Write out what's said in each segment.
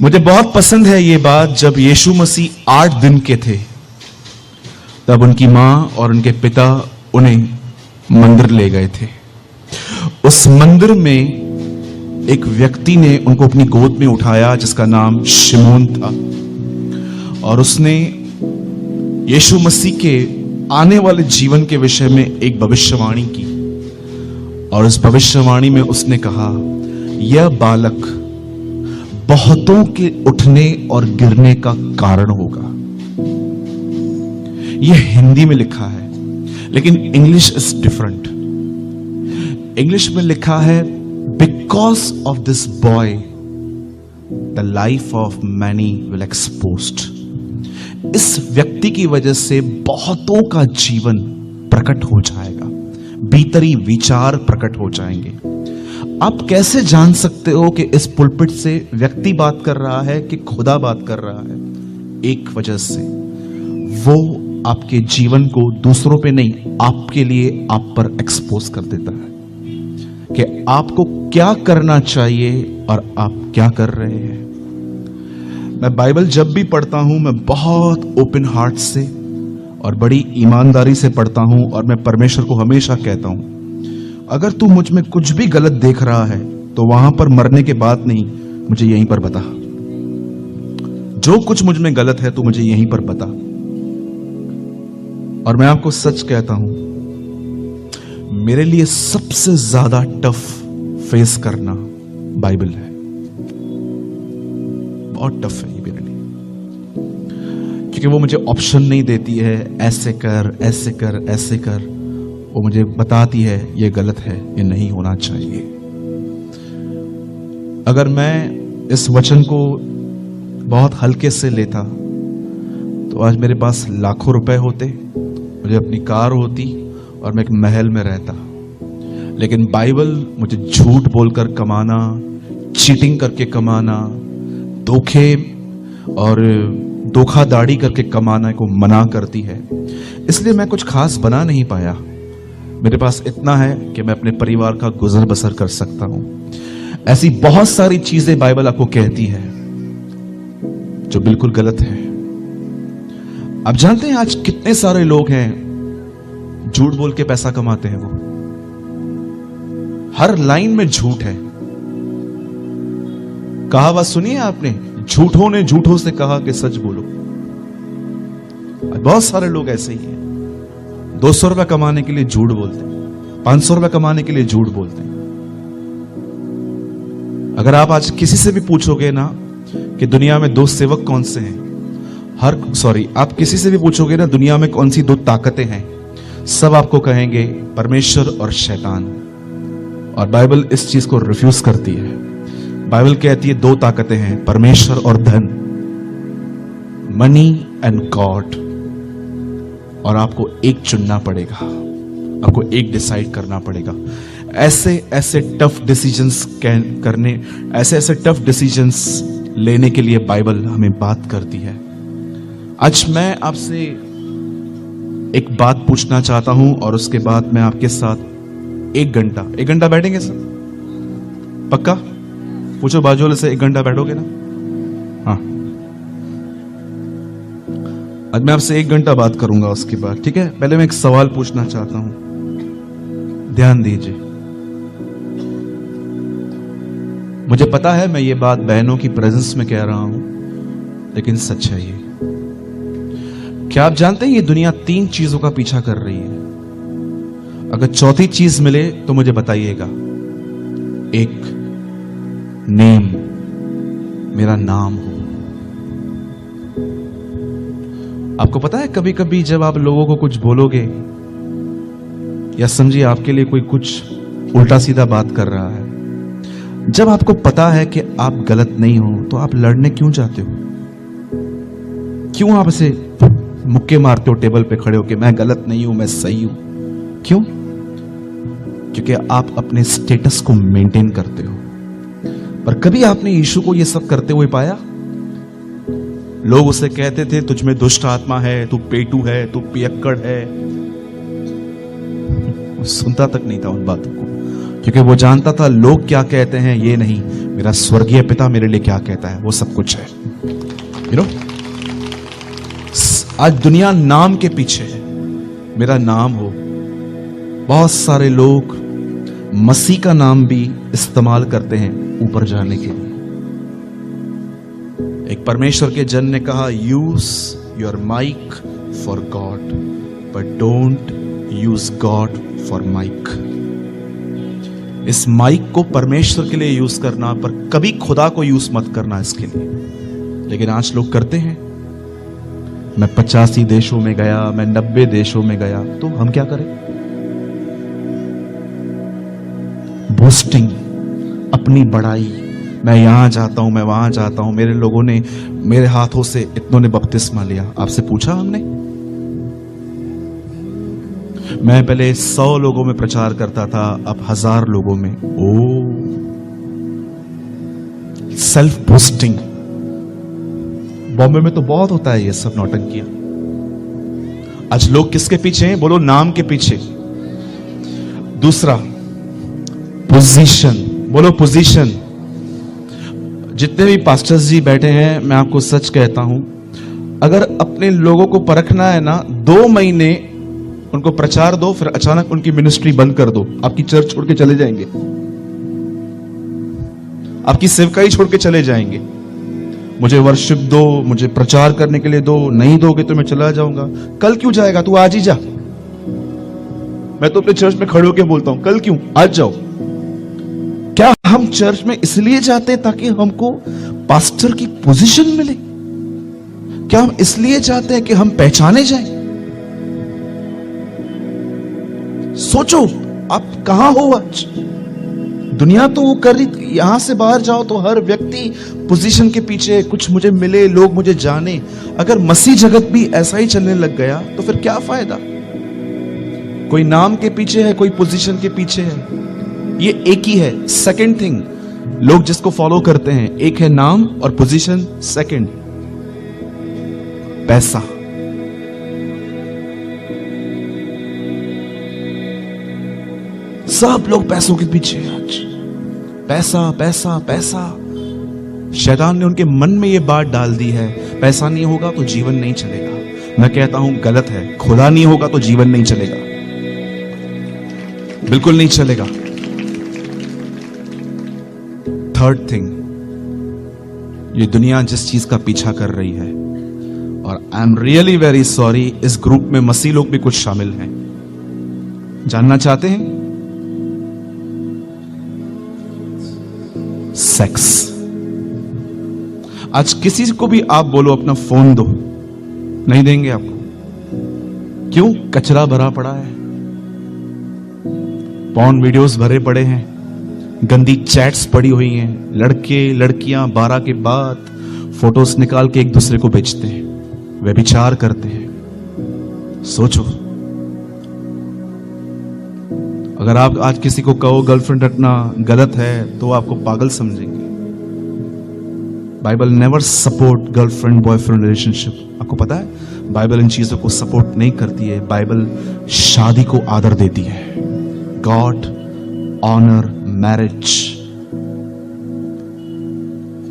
मुझे बहुत पसंद है ये बात, जब यीशु मसीह 8 दिन के थे तब उनकी मां और उनके पिता उन्हें मंदिर ले गए थे। उस मंदिर में एक व्यक्ति ने उनको अपनी गोद में उठाया जिसका नाम शिमोन था, और उसने यीशु मसीह के आने वाले जीवन के विषय में एक भविष्यवाणी की। और उस भविष्यवाणी में उसने कहा, यह बालक बहुतों के उठने और गिरने का कारण होगा। यह हिंदी में लिखा है, लेकिन इंग्लिश इज डिफरेंट। इंग्लिश में लिखा है, because of this boy the life of many will exposed. इस व्यक्ति की वजह से बहुतों का जीवन प्रकट हो जाएगा, भीतरी विचार प्रकट हो जाएंगे। आप कैसे जान सकते हो कि इस पुलपिट से व्यक्ति बात कर रहा है कि खुदा बात कर रहा है? एक वजह से, वो आपके जीवन को दूसरों पे नहीं, आपके लिए आप पर एक्सपोज कर देता है कि आपको क्या करना चाहिए और आप क्या कर रहे हैं। मैं बाइबल जब भी पढ़ता हूं, मैं बहुत ओपन हार्ट से और बड़ी ईमानदारी से पढ़ता हूं, और मैं परमेश्वर को हमेशा कहता हूं, अगर तू मुझ में कुछ भी गलत देख रहा है तो वहां पर मरने के बाद नहीं, मुझे यहीं पर बता। जो कुछ मुझ में गलत है तू मुझे यहीं पर बता। और मैं आपको सच कहता हूं, मेरे लिए सबसे ज्यादा टफ फेस करना बाइबल है। बहुत टफ है ये मेरे लिए, क्योंकि वो मुझे ऑप्शन नहीं देती है, ऐसे कर ऐसे कर ऐसे कर। वो मुझे बताती है ये गलत है, ये नहीं होना चाहिए। अगर मैं इस वचन को बहुत हल्के से लेता तो आज मेरे पास लाखों रुपए होते, मुझे अपनी कार होती और मैं एक महल में रहता। लेकिन बाइबल मुझे झूठ बोलकर कमाना, चीटिंग करके कमाना, धोखे और धोखाधड़ी करके कमाना को मना करती है। इसलिए मैं कुछ खास बना नहीं पाया। मेरे पास इतना है कि मैं अपने परिवार का गुजर बसर कर सकता हूं। ऐसी बहुत सारी चीजें बाइबल आपको कहती है जो बिल्कुल गलत है। आप जानते हैं आज कितने सारे लोग हैं झूठ बोल के पैसा कमाते हैं। वो हर लाइन में झूठ है। कहावत सुनिए आपने, झूठों ने झूठों से कहा कि सच बोलो। बहुत सारे लोग ऐसे ही हैं, 200 रुपए कमाने के लिए झूठ बोलते हैं, 500 रुपए कमाने के लिए झूठ बोलते हैं। अगर आप आज किसी से भी पूछोगे ना कि दुनिया में 2 सेवक कौन से हैं, आप किसी से भी पूछोगे ना दुनिया में कौन सी 2 ताकतें हैं, सब आपको कहेंगे परमेश्वर और शैतान। और बाइबल इस चीज को रिफ्यूज करती है। बाइबल कहती है 2 ताकतें हैं, परमेश्वर और धन, मनी एंड गॉड। और आपको एक चुनना पड़ेगा, आपको एक डिसाइड करना पड़ेगा। ऐसे ऐसे टफ डिसीजंस करने, ऐसे ऐसे टफ डिसीजंस लेने के लिए बाइबल हमें बात करती है। आज मैं आपसे एक बात पूछना चाहता हूं, और उसके बाद मैं आपके साथ 1 घंटा बैठेंगे सर? पक्का? पूछो बाजू वाले से, 1 घंटा बैठोगे ना? हाँ, आज मैं आपसे 1 घंटा बात करूंगा उसके बाद, ठीक है? पहले मैं एक सवाल पूछना चाहता हूं, ध्यान दीजिए। मुझे पता है मैं ये बात बहनों की प्रेजेंस में कह रहा हूं, लेकिन सच है ये। क्या आप जानते हैं ये दुनिया 3 चीजों का पीछा कर रही है? अगर चौथी चीज मिले तो मुझे बताइएगा। 1, नेम, मेरा नाम हो। आपको पता है कभी कभी जब आप लोगों को कुछ बोलोगे, या समझिए आपके लिए कोई कुछ उल्टा सीधा बात कर रहा है, जब आपको पता है कि आप गलत नहीं हो तो आप लड़ने क्यों जाते हो? क्यों आप ऐसे मुक्के मारते हो टेबल पे खड़े होके, मैं गलत नहीं हूं, मैं सही हूं? क्यों? क्योंकि आप अपने स्टेटस को मेंटेन करते हो। पर कभी आपने यीशु को यह सब करते हुए पाया? लोग उसे कहते थे तुझ में दुष्ट आत्मा है, तू पेटू है, तू पियक्कड़ है। सुनता तक नहीं था उन बातों को, क्योंकि वो जानता था लोग क्या कहते हैं ये नहीं, मेरा स्वर्गीय पिता मेरे लिए क्या कहता है, वो सब कुछ है। यू नो, आज दुनिया नाम के पीछे है। मेरा नाम हो, बहुत सारे लोग मसीह का नाम भी इस्तेमाल करते हैं ऊपर जाने के लिए। एक परमेश्वर के जन ने कहा, use your mic for God but don't use God for mic. इस माइक को परमेश्वर के लिए यूज करना, पर कभी खुदा को यूज मत करना इसके लिए। लेकिन आज लोग करते हैं। मैं 85 देशों में गया, मैं 90 देशों में गया, तो हम क्या करें? बूस्टिंग, अपनी बड़ाई, मैं यहां जाता हूं, मैं वहां जाता हूं, मेरे लोगों ने, मेरे हाथों से इतनों ने बपतिस्मा लिया। आपसे पूछा हमने? मैं पहले 100 लोगों में प्रचार करता था, अब 1000 लोगों में। ओ, सेल्फ बूस्टिंग। बॉम्बे में तो बहुत होता है ये सब नौटंकियां। आज लोग किसके पीछे हैं? बोलो, नाम के पीछे। दूसरा, पोजीशन। बोलो, पोजीशन। जितने भी पास्टर्स जी बैठे हैं, मैं आपको सच कहता हूं, अगर अपने लोगों को परखना है ना, 2 महीने उनको प्रचार दो, फिर अचानक उनकी मिनिस्ट्री बंद कर दो, आपकी चर्च छोड़ के चले जाएंगे, आपकी सेवकाई छोड़ के चले जाएंगे। मुझे वर्शिप दो, मुझे प्रचार करने के लिए दो, नहीं दोगे तो मैं चला जाऊंगा। कल क्यों जाएगा? तू आज ही जा। मैं तो अपने चर्च में खड़े होकर बोलता हूं, कल क्यों? आज जाओ। क्या हम चर्च में इसलिए जाते हैं ताकि हमको पास्टर की पोजीशन मिले? क्या हम इसलिए जाते हैं कि हम पहचाने जाएं? सोचो, आप कहां हो आज? दुनिया तो वो कर रही, यहां से बाहर जाओ तो हर व्यक्ति पोजीशन के पीछे, कुछ मुझे मिले, लोग मुझे जाने। अगर मसीह जगत भी ऐसा ही चलने लग गया तो फिर क्या फायदा? कोई नाम के पीछे है, कोई पोजीशन के पीछे है, ये एक ही है। सेकंड थिंग, लोग जिसको फॉलो करते हैं, एक है नाम और पोजीशन, सेकंड पैसा। सब लोग पैसों के पीछे हैं आज। पैसा पैसा पैसा। शैतान ने उनके मन में यह बात डाल दी है, पैसा नहीं होगा तो जीवन नहीं चलेगा। मैं कहता हूं गलत है। खुदा नहीं होगा तो जीवन नहीं चलेगा, बिल्कुल नहीं चलेगा। थर्ड थिंग, ये दुनिया जिस चीज का पीछा कर रही है, और I am really very sorry, इस ग्रुप में मसीह लोग भी कुछ शामिल हैं। जानना चाहते हैं? सेक्स। आज किसी को भी आप बोलो अपना फोन दो, नहीं देंगे आपको। क्यों? कचरा भरा पड़ा है, पॉर्न वीडियोस भरे पड़े हैं, गंदी चैट्स पड़ी हुई हैं, लड़के लड़कियां 12 के बाद फोटोस निकाल के एक दूसरे को बेचते हैं, व्यभिचार करते हैं। सोचो, अगर आप आज किसी को कहो गर्लफ्रेंड रखना गलत है तो आपको पागल समझेंगे। Bible never support girlfriend boyfriend relationship. आपको पता है, बाइबल इन चीजों को सपोर्ट नहीं करती है। बाइबल शादी को आदर देती है। God honour marriage.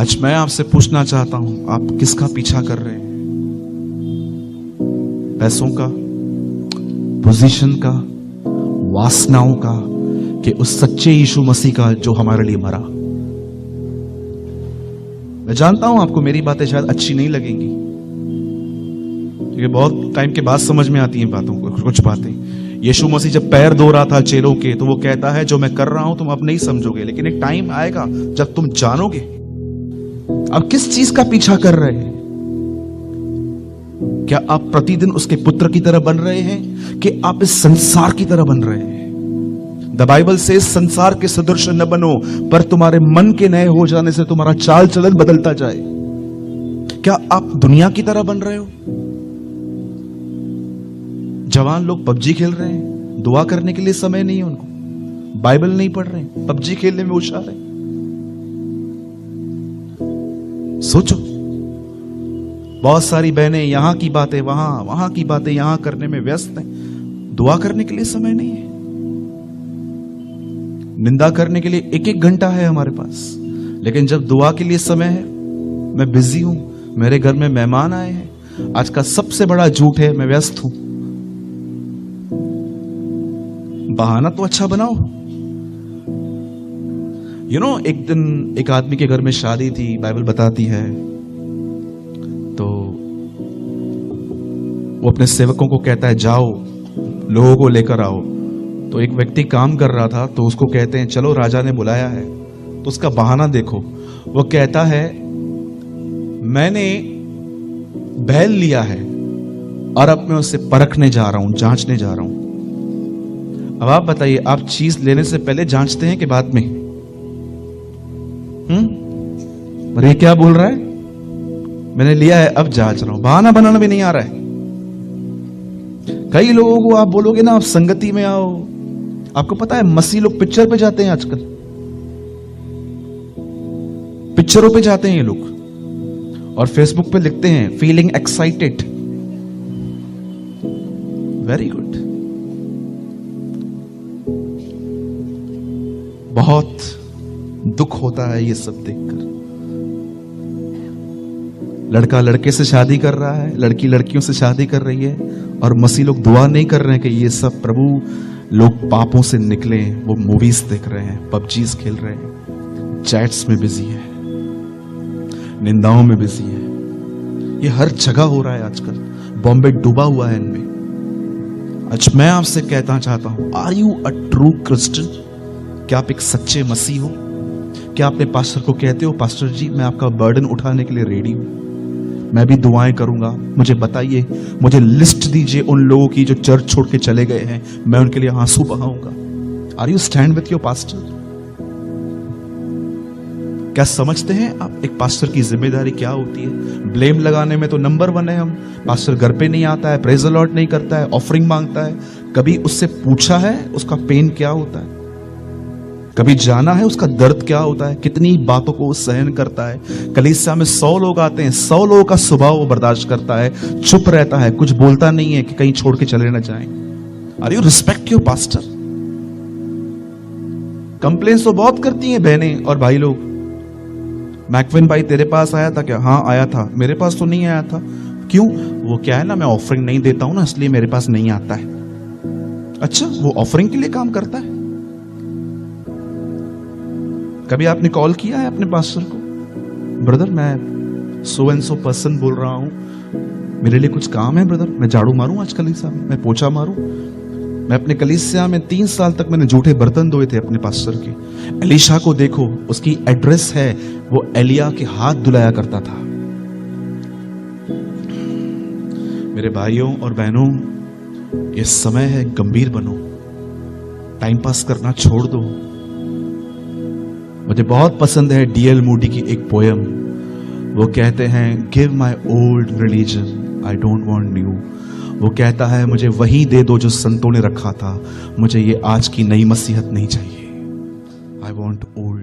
आज मैं आपसे पूछना चाहता हूं, आप किसका पीछा कर रहे हैं? पैसों का, पोजीशन का, वासनाओं का, कि उस सच्चे यीशु मसीह का जो हमारे लिए मरा? मैं जानता हूं आपको मेरी बातें शायद अच्छी नहीं लगेंगी, क्योंकि बहुत टाइम के बाद समझ में आती हैं बातों को, कुछ बातें। यीशु मसीह जब पैर धो रहा था चेलों के, तो वो कहता है जो मैं कर रहा हूं तुम अब नहीं समझोगे, लेकिन एक टाइम आएगा जब तुम जानोगे। अब किस चीज का पीछा कर रहे हैं? क्या आप प्रतिदिन उसके पुत्र की तरह बन रहे हैं, कि आप इस संसार की तरह बन रहे हैं? द बाइबल से संसार के सदृश न बनो, पर तुम्हारे मन के नए हो जाने से तुम्हारा चाल चलन बदलता जाए। क्या आप दुनिया की तरह बन रहे हो? जवान लोग पबजी खेल रहे हैं, दुआ करने के लिए समय नहीं है उनको, बाइबल नहीं पढ़ रहे हैं, पबजी खेलने में होशियार है। सोचो, बहुत सारी बहनें यहां की बातें वहां, वहां की बातें यहां करने में व्यस्त हैं, दुआ करने के लिए समय नहीं है। निंदा करने के लिए 1-1 घंटा है हमारे पास, लेकिन जब दुआ के लिए समय है, मैं बिजी हूं, मेरे घर में मेहमान आए हैं, आज का सबसे बड़ा झूठ है मैं व्यस्त हूं। बहाना तो अच्छा बनाओ। एक दिन एक आदमी के घर में शादी थी, बाइबल बताती है, तो वो अपने सेवकों को कहता है जाओ लोगों को लेकर आओ। तो एक व्यक्ति काम कर रहा था, तो उसको कहते हैं चलो राजा ने बुलाया है। तो उसका बहाना देखो, वो कहता है मैंने बैल लिया है और अब मैं उसे परखने जा रहा हूं, जांचने जा रहा हूं। अब आप बताइए, आप चीज लेने से पहले जांचते हैं कि बाद में? अरे क्या बोल रहा है? मैंने लिया है अब जांच रहा हूं। बहाना बनाना भी नहीं आ रहा है। कई लोगों को आप बोलोगे ना आप संगति में आओ, आपको पता है मसीह लोग पिक्चर पे जाते हैं, आजकल पिक्चरों पे जाते हैं ये लोग और फेसबुक पे लिखते हैं फीलिंग एक्साइटेड। Very good. बहुत दुख होता है ये सब देखकर। लड़का लड़के से शादी कर रहा है, लड़की लड़कियों से शादी कर रही है और मसीह लोग दुआ नहीं कर रहे हैं कि ये सब प्रभु लोग पापों से निकले। वो मूवीज देख रहे हैं, पबजीज खेल रहे हैं, चैट्स में बिजी है, निंदाओं में बिजी है। ये हर जगह हो रहा है आजकल। बॉम्बे डूबा हुआ है इनमें। आज मैं आपसे कहना चाहता हूं, are you a true Christian? क्या आप एक सच्चे मसीह हो? क्या अपने पास्टर को कहते हो पास्टर जी मैं आपका बर्डन उठाने के लिए रेडी हूं, मैं भी दुआएं करूंगा, मुझे बताइए, मुझे लिस्ट दीजिए उन लोगों की जो चर्च छोड़ के चले गए हैं, मैं उनके लिए आंसू बहाऊंगा। Are you stand with your pastor? क्या समझते हैं आप एक पास्टर की जिम्मेदारी क्या होती है? ब्लेम लगाने में तो नंबर 1 है हम। पास्टर घर पे नहीं आता है, प्रेज द लॉर्ड नहीं करता है, ऑफरिंग मांगता है। कभी उससे पूछा है उसका पेन क्या होता है? कभी जाना है उसका दर्द क्या होता है? कितनी बातों को सहन करता है। कलीसिया में 100 लोग आते हैं, 100 लोगों का स्वभाव वो बर्दाश्त करता है, चुप रहता है, कुछ बोलता नहीं है कि कहीं छोड़ के चले ना जाएं। Are you respect your pastor? Complaints तो बहुत करती हैं बहनें और भाई लोग। मैकविन भाई तेरे पास आया था क्या? हाँ आया था। मेरे पास तो नहीं आया था। क्यों? वो क्या है ना, मैं ऑफरिंग नहीं देता हूं ना, इसलिए मेरे पास नहीं आता है। अच्छा, वो ऑफरिंग के लिए काम करता है? कभी आपने कॉल किया है अपने पास्टर को, ब्रदर मैं सो एंड सो पर्सन बोल रहा हूं, मेरे लिए कुछ काम है ब्रदर, मैं झाड़ू मारूं आज कलीसिया में, मैं पोछा मारूं? मैं अपने कलीसिया में 3 साल तक मैंने जूठे बर्तन धोए थे अपने पास्टर के। एलिशा को देखो, उसकी एड्रेस है, वो एलिया के हाथ धुलाया करता था। मेरे भाइयों और बहनों, ये समय है गंभीर बनो, टाइम पास करना छोड़ दो। मुझे बहुत पसंद है डीएल मूडी की एक पोयम। वो कहते हैं give my old religion I don't want new. वो कहता है मुझे वही दे दो जो संतों ने रखा था, मुझे ये आज की नई मसीहत नहीं चाहिए। I want old